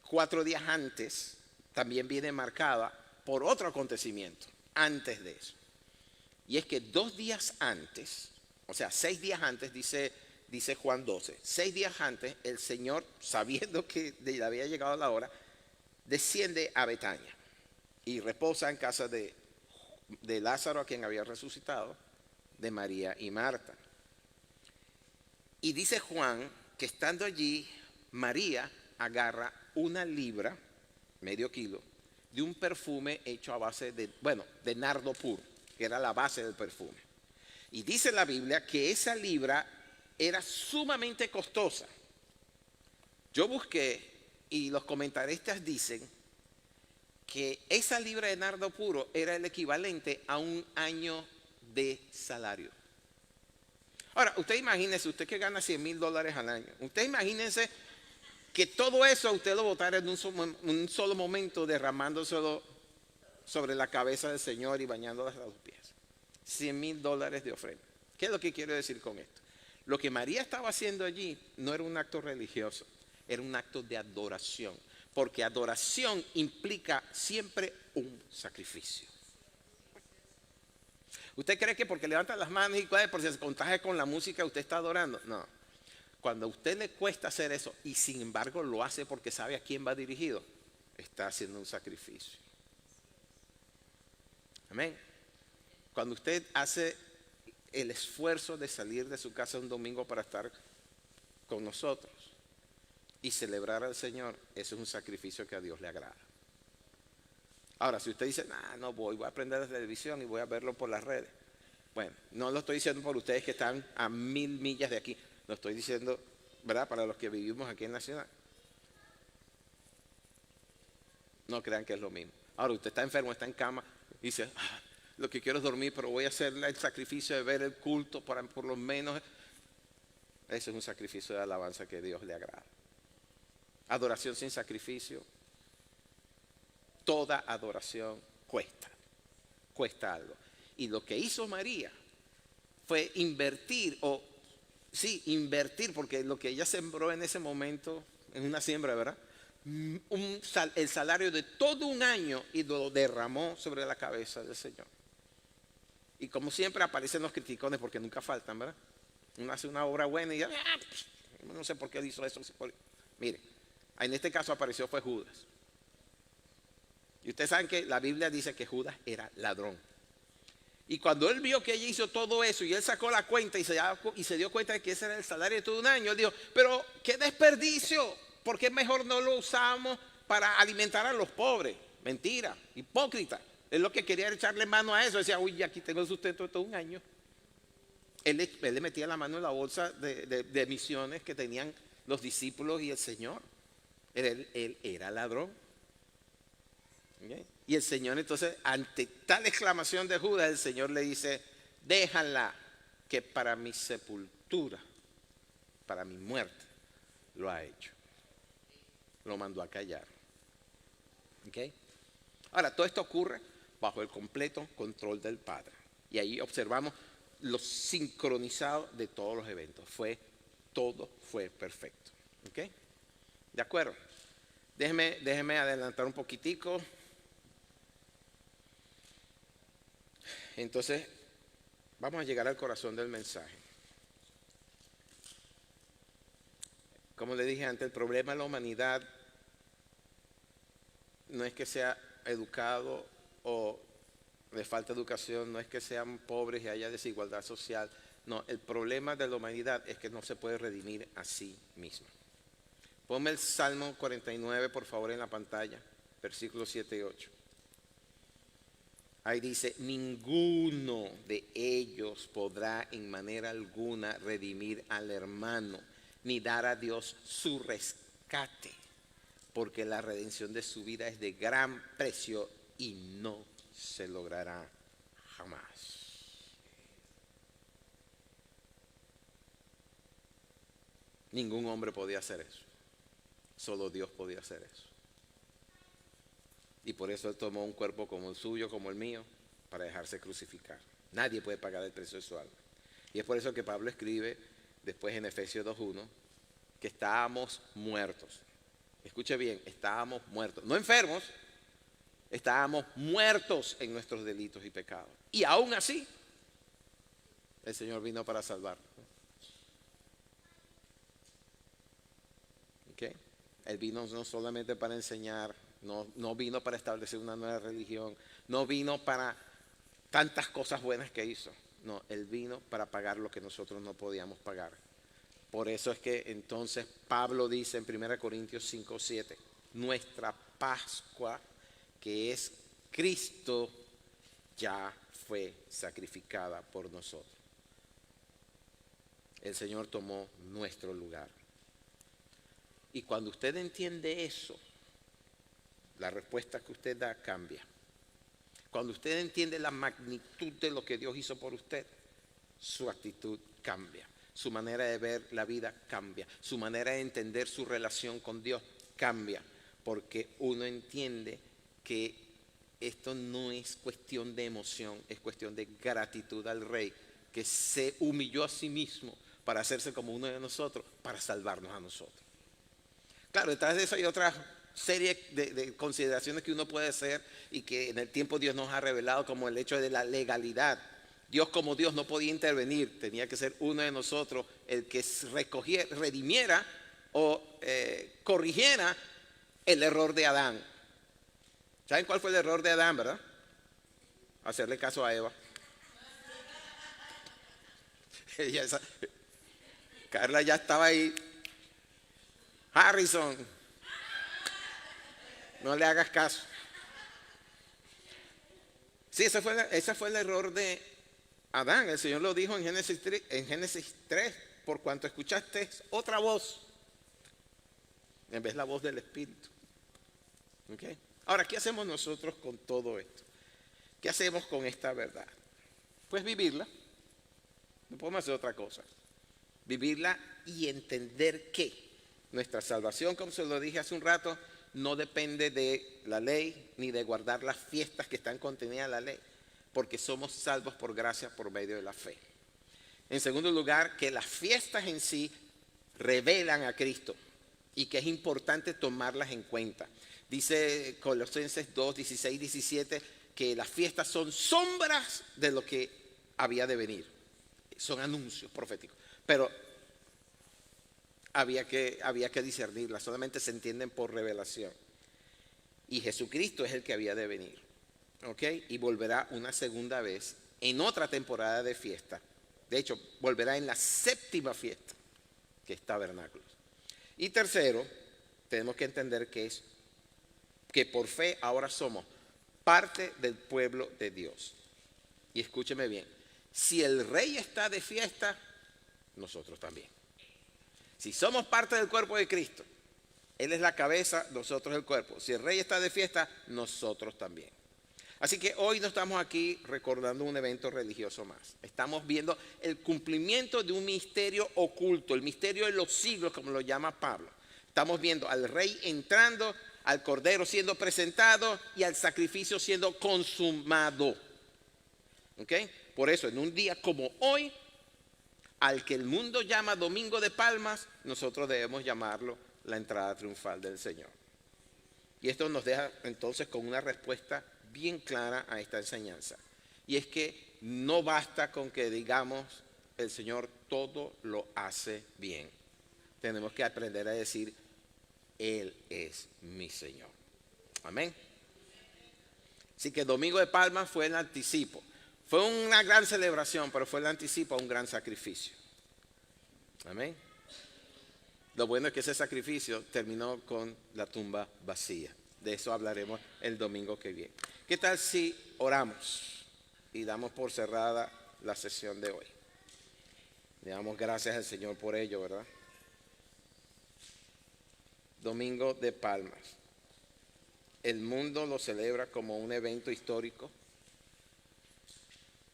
4 días antes, también viene marcada por otro acontecimiento antes de eso. Y es que 2 días antes, o sea, 6 días antes, dice Juan 12, 6 días antes, el Señor, sabiendo que le había llegado la hora, desciende a Betania y reposa en casa de Lázaro, a quien había resucitado, de María y Marta. Y dice Juan que estando allí, María agarra 1 libra, medio kilo, de un perfume hecho a base de nardo puro, que era la base del perfume. Y dice la Biblia que esa libra era sumamente costosa. Yo busqué y los comentaristas dicen que esa libra de nardo puro era el equivalente a 1 año de salario. Ahora, usted imagínese, usted que gana $100,000 al año, usted imagínese que todo eso usted lo botara en un solo momento, derramándoselo sobre la cabeza del Señor y bañándolas a los pies. $100,000 de ofrenda. ¿Qué es lo que quiero decir con esto? Lo que María estaba haciendo allí no era un acto religioso, era un acto de adoración, porque adoración implica siempre un sacrificio. ¿Usted cree que porque levanta las manos y por si se contagia con la música usted está adorando? No. Cuando a usted le cuesta hacer eso y sin embargo lo hace porque sabe a quién va dirigido, está haciendo un sacrificio. Amén. Cuando usted hace el esfuerzo de salir de su casa un domingo para estar con nosotros y celebrar al Señor, eso es un sacrificio que a Dios le agrada. Ahora, si usted dice: no voy a aprender la televisión y voy a verlo por las redes. Bueno, no lo estoy diciendo por ustedes que están a 1000 millas de aquí. Lo estoy diciendo, ¿verdad?, para los que vivimos aquí en la ciudad. No crean que es lo mismo. Ahora, usted está enfermo, está en cama y dice: lo que quiero es dormir, pero voy a hacer el sacrificio de ver el culto para por lo menos. Eso es un sacrificio de alabanza que a Dios le agrada. Adoración sin sacrificio. Toda adoración cuesta algo. Y lo que hizo María fue invertir, porque lo que ella sembró en ese momento, en una siembra, ¿verdad?, el salario de todo 1 año, y lo derramó sobre la cabeza del Señor. Y como siempre aparecen los criticones, porque nunca faltan, ¿verdad? Uno hace una obra buena y ya, no sé por qué hizo eso. Mire, en este caso apareció fue Judas. Y ustedes saben que la Biblia dice que Judas era ladrón. Y cuando él vio que ella hizo todo eso y él sacó la cuenta y se dio cuenta de que ese era el salario de todo 1 año, él dijo: pero qué desperdicio, ¿por qué mejor no lo usamos para alimentar a los pobres? Mentira, hipócrita. Él lo que quería era echarle mano a eso. Decía: uy, aquí tengo el sustento de todo 1 año. Él le metía la mano en la bolsa de misiones que tenían los discípulos y el Señor. Él era ladrón. ¿Okay? Y el Señor entonces, ante tal exclamación de Judas, el Señor le dice: déjala, que para mi sepultura, para mi muerte, lo ha hecho. Lo mandó a callar. ¿Ok? Ahora, todo esto ocurre bajo el completo control del Padre. Y ahí observamos lo sincronizado de todos los eventos. Todo fue perfecto. ¿Ok? ¿De acuerdo? Déjeme adelantar un poquitico. Entonces, vamos a llegar al corazón del mensaje. Como le dije antes, el problema de la humanidad no es que sea educado o le falta educación, no es que sean pobres y haya desigualdad social. No, el problema de la humanidad es que no se puede redimir a sí misma. Ponme el Salmo 49, por favor, en la pantalla, versículos 7 y 8. Ahí dice, ninguno de ellos podrá en manera alguna redimir al hermano, ni dar a Dios su rescate, porque la redención de su vida es de gran precio y no se logrará jamás. Ningún hombre podía hacer eso. Solo Dios podía hacer eso. Y por eso Él tomó un cuerpo como el suyo, como el mío, para dejarse crucificar. Nadie puede pagar el precio de su alma. Y es por eso que Pablo escribe después en Efesios 2:1 que estábamos muertos. Escuche bien, estábamos muertos. No enfermos, estábamos muertos en nuestros delitos y pecados. Y aún así, el Señor vino para salvarnos. ¿Okay? Él vino no solamente para enseñar, no vino para establecer una nueva religión, no vino para tantas cosas buenas que hizo. No, Él vino para pagar lo que nosotros no podíamos pagar. Por eso es que entonces Pablo dice en 1 Corintios 5:7, nuestra Pascua, que es Cristo, ya fue sacrificada por nosotros. El Señor tomó nuestro lugar. Y cuando usted entiende eso, la respuesta que usted da cambia. Cuando usted entiende la magnitud de lo que Dios hizo por usted, su actitud cambia. Su manera de ver la vida cambia. Su manera de entender su relación con Dios cambia. Porque uno entiende que esto no es cuestión de emoción, es cuestión de gratitud al Rey, que se humilló a sí mismo para hacerse como uno de nosotros, para salvarnos a nosotros. Claro, detrás de eso hay otra serie de consideraciones que uno puede hacer y que en el tiempo Dios nos ha revelado, como el hecho de la legalidad. Dios como Dios no podía intervenir, tenía que ser uno de nosotros el que redimiera o corrigiera el error de Adán. ¿Saben cuál fue el error de Adán, verdad? Hacerle caso a Eva. Carla ya estaba ahí. Harrison, no le hagas caso. Sí, ese fue el error de Adán. El Señor lo dijo en Génesis 3, por cuanto escuchaste otra voz, en vez de la voz del Espíritu. ¿Okay? Ahora, ¿qué hacemos nosotros con todo esto? ¿Qué hacemos con esta verdad? Pues vivirla. No podemos hacer otra cosa. Vivirla y entender que nuestra salvación, como se lo dije hace un rato, no depende de la ley ni de guardar las fiestas que están contenidas en la ley, porque somos salvos por gracia por medio de la fe. En segundo lugar, que las fiestas en sí revelan a Cristo y que es importante tomarlas en cuenta. Dice Colosenses 2, 16, 17 que las fiestas son sombras de lo que había de venir. Son anuncios proféticos. Pero había que discernirlas, solamente se entienden por revelación. Y Jesucristo es el que había de venir. ¿Ok? Y volverá una segunda vez en otra temporada de fiesta. De hecho, volverá en la 7ª fiesta, que es Tabernáculos. Y tercero, tenemos que entender que por fe ahora somos parte del pueblo de Dios. Y escúcheme bien, si el Rey está de fiesta, nosotros también. Si somos parte del cuerpo de Cristo, Él es la cabeza, nosotros el cuerpo. Si el Rey está de fiesta, nosotros también. Así que hoy no estamos aquí recordando un evento religioso más. Estamos viendo el cumplimiento de un misterio oculto, el misterio de los siglos, como lo llama Pablo. Estamos viendo al rey entrando, al cordero siendo presentado y al sacrificio siendo consumado. ¿Ok? Por eso, en un día como hoy, al que el mundo llama Domingo de Palmas, nosotros debemos llamarlo la entrada triunfal del Señor. Y esto nos deja entonces con una respuesta bien clara a esta enseñanza. Y es que no basta con que digamos, el Señor todo lo hace bien. Tenemos que aprender a decir, Él es mi Señor. Amén. Así que Domingo de Palmas fue el anticipo. Fue una gran celebración, pero fue el anticipo a un gran sacrificio. Amén. Lo bueno es que ese sacrificio terminó con la tumba vacía. De eso hablaremos el domingo que viene. ¿Qué tal si oramos y damos por cerrada la sesión de hoy? Le damos gracias al Señor por ello, ¿verdad? Domingo de Palmas. El mundo lo celebra como un evento histórico.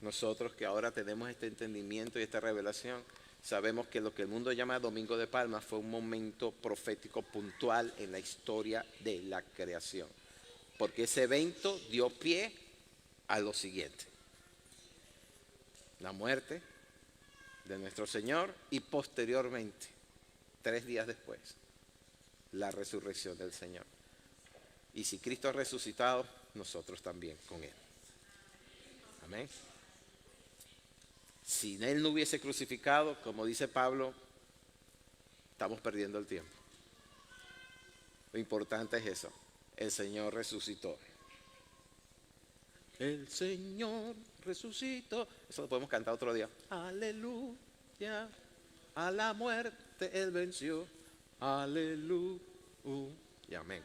Nosotros que ahora tenemos este entendimiento y esta revelación, sabemos que lo que el mundo llama Domingo de Palmas fue un momento profético puntual en la historia de la creación. Porque ese evento dio pie a lo siguiente: la muerte de nuestro Señor y posteriormente, 3 días después, la resurrección del Señor. Y si Cristo ha resucitado, nosotros también con Él. Amén. Si Él no hubiese crucificado, como dice Pablo, estamos perdiendo el tiempo. Lo importante es eso: el Señor resucitó. El Señor resucitó. Eso lo podemos cantar otro día. Aleluya, a la muerte Él venció. Aleluya. Amén.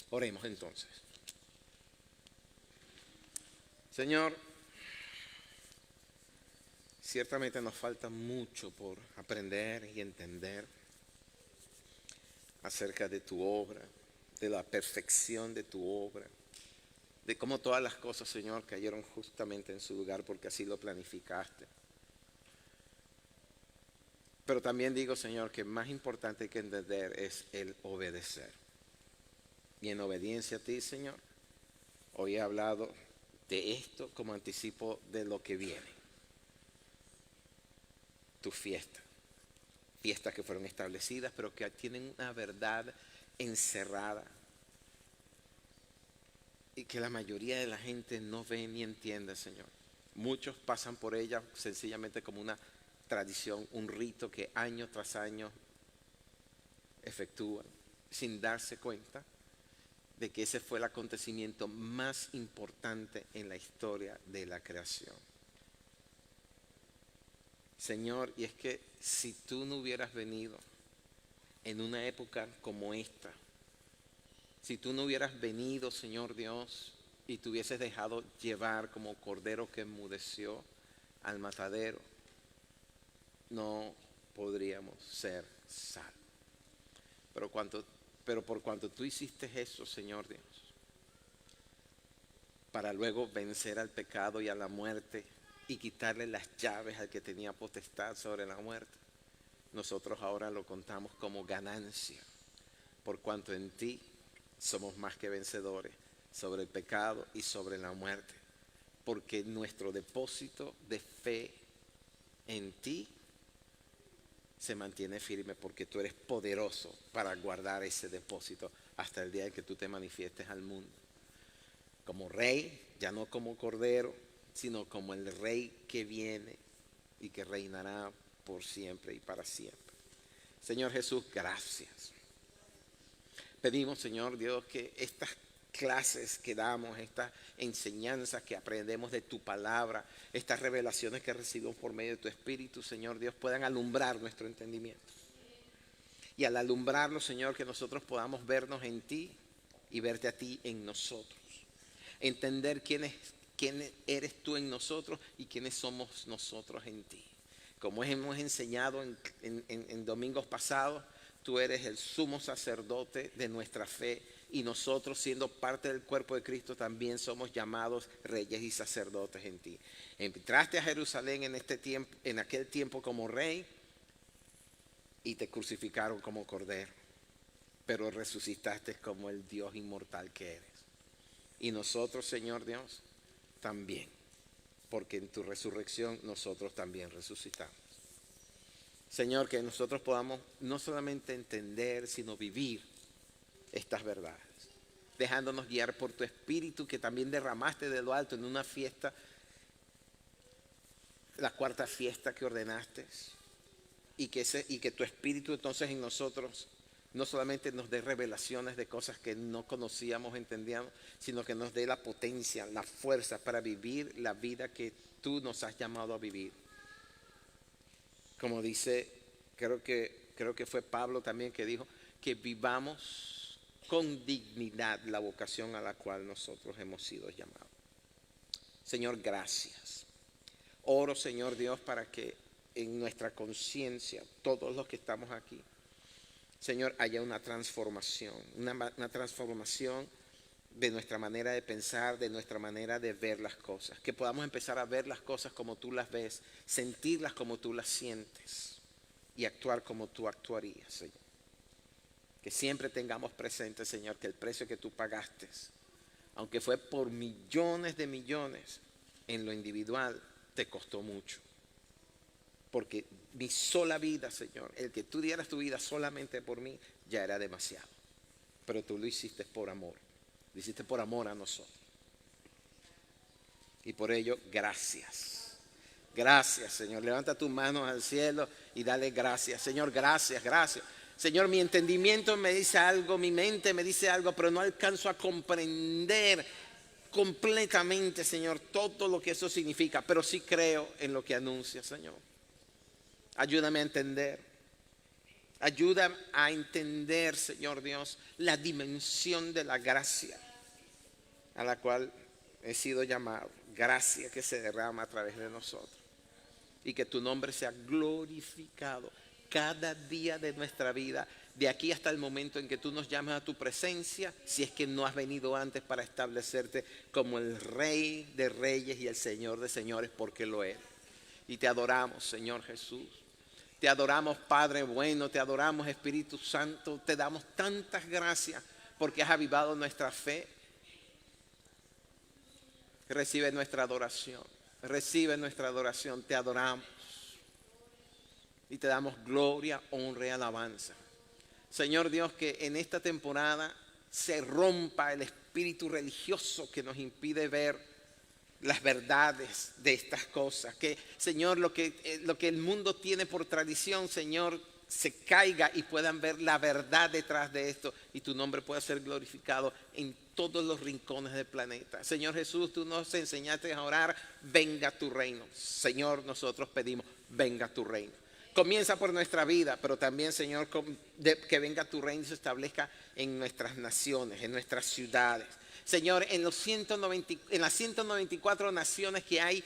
Oremos entonces. Señor, ciertamente nos falta mucho por aprender y entender acerca de tu obra, de la perfección de tu obra, de cómo todas las cosas, Señor, cayeron justamente en su lugar porque así lo planificaste. Pero también digo, Señor, que más importante que entender es el obedecer. Y en obediencia a ti, Señor, hoy he hablado de esto como anticipo de lo que viene. Tu fiesta. Fiestas que fueron establecidas, pero que tienen una verdad encerrada y que la mayoría de la gente no ve ni entiende, Señor. Muchos pasan por ella sencillamente como una tradición, un rito que año tras año efectúan sin darse cuenta de que ese fue el acontecimiento más importante en la historia de la creación. Señor, y es que si tú no hubieras venido en una época como esta, si tú no hubieras venido, Señor Dios, y te hubieses dejado llevar como cordero que enmudeció al matadero, no podríamos ser salvos. Pero por cuanto tú hiciste eso, Señor Dios, para luego vencer al pecado y a la muerte y quitarle las llaves al que tenía potestad sobre la muerte, nosotros ahora lo contamos como ganancia, por cuanto en ti somos más que vencedores sobre el pecado y sobre la muerte, porque nuestro depósito de fe en ti se mantiene firme, porque tú eres poderoso para guardar ese depósito hasta el día en que tú te manifiestes al mundo como rey, ya no como cordero, sino como el rey que viene y que reinará por siempre y para siempre. Señor Jesús, gracias. Pedimos, Señor Dios, que estas clases que damos, estas enseñanzas que aprendemos de tu palabra, estas revelaciones que recibimos por medio de tu Espíritu, Señor Dios, puedan alumbrar nuestro entendimiento. Y al alumbrarlo, Señor, que nosotros podamos vernos en ti y verte a ti en nosotros. Entender quién eres tú en nosotros y quiénes somos nosotros en ti. Como hemos enseñado en domingos pasados, tú eres el sumo sacerdote de nuestra fe y nosotros, siendo parte del cuerpo de Cristo, también somos llamados reyes y sacerdotes en ti. Entraste a Jerusalén en aquel tiempo como rey y te crucificaron como cordero, pero resucitaste como el Dios inmortal que eres. Y nosotros, Señor Dios, también, porque en tu resurrección nosotros también resucitamos. Señor, que nosotros podamos no solamente entender, sino vivir estas verdades, dejándonos guiar por tu Espíritu que también derramaste de lo alto en una fiesta, la cuarta fiesta que ordenaste, y que tu Espíritu entonces en nosotros no solamente nos dé revelaciones de cosas que no conocíamos, entendíamos, sino que nos dé la potencia, la fuerza para vivir la vida que tú nos has llamado a vivir. Como dice, creo que fue Pablo también que dijo, que vivamos con dignidad la vocación a la cual nosotros hemos sido llamados. Señor, gracias. Oro, Señor Dios, para que en nuestra conciencia, todos los que estamos aquí, Señor, haya una transformación, una transformación de nuestra manera de pensar, de nuestra manera de ver las cosas. Que podamos empezar a ver las cosas como tú las ves, sentirlas como tú las sientes y actuar como tú actuarías, Señor. Que siempre tengamos presente, Señor, que el precio que tú pagaste, aunque fue por millones de millones, en lo individual te costó mucho. Porque mi sola vida, Señor, el que tú dieras tu vida solamente por mí, ya era demasiado. Pero tú lo hiciste por amor. Lo hiciste por amor a nosotros. Y por ello, gracias. Gracias, Señor. Levanta tus manos al cielo y dale gracias. Señor, gracias, gracias. Señor, mi entendimiento me dice algo, mi mente me dice algo, pero no alcanzo a comprender completamente, Señor, todo lo que eso significa. Pero sí creo en lo que anuncia, Señor. Ayúdame a entender. Ayúdame a entender, Señor Dios, la dimensión de la gracia a la cual he sido llamado. Gracia que se derrama a través de nosotros. Y que tu nombre sea glorificado cada día de nuestra vida, de aquí hasta el momento en que tú nos llames a tu presencia, si es que no has venido antes para establecerte como el Rey de Reyes y el Señor de Señores, porque lo eres. Y te adoramos, Señor Jesús. Te adoramos, Padre bueno, te adoramos, Espíritu Santo. Te damos tantas gracias porque has avivado nuestra fe. Recibe nuestra adoración. Recibe nuestra adoración. Te adoramos. Y te damos gloria, honra y alabanza. Señor Dios, que en esta temporada se rompa el espíritu religioso que nos impide ver las verdades de estas cosas. Que, Señor, lo que el mundo tiene por tradición, Señor, se caiga y puedan ver la verdad detrás de esto. Y tu nombre pueda ser glorificado en todos los rincones del planeta. Señor Jesús, tú nos enseñaste a orar, venga tu reino. Señor, nosotros pedimos, venga tu reino. Comienza por nuestra vida, pero también, Señor, que venga tu reino y se establezca en nuestras naciones, en nuestras ciudades. Señor, en las 194 naciones que hay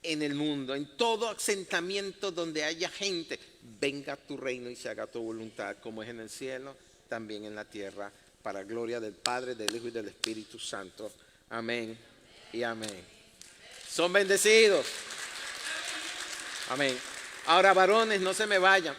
en el mundo, en todo asentamiento donde haya gente, venga tu reino y se haga tu voluntad, como es en el cielo, también en la tierra, para gloria del Padre, del Hijo y del Espíritu Santo. Amén y amén. Son bendecidos. Amén. Ahora, varones, no se me vayan.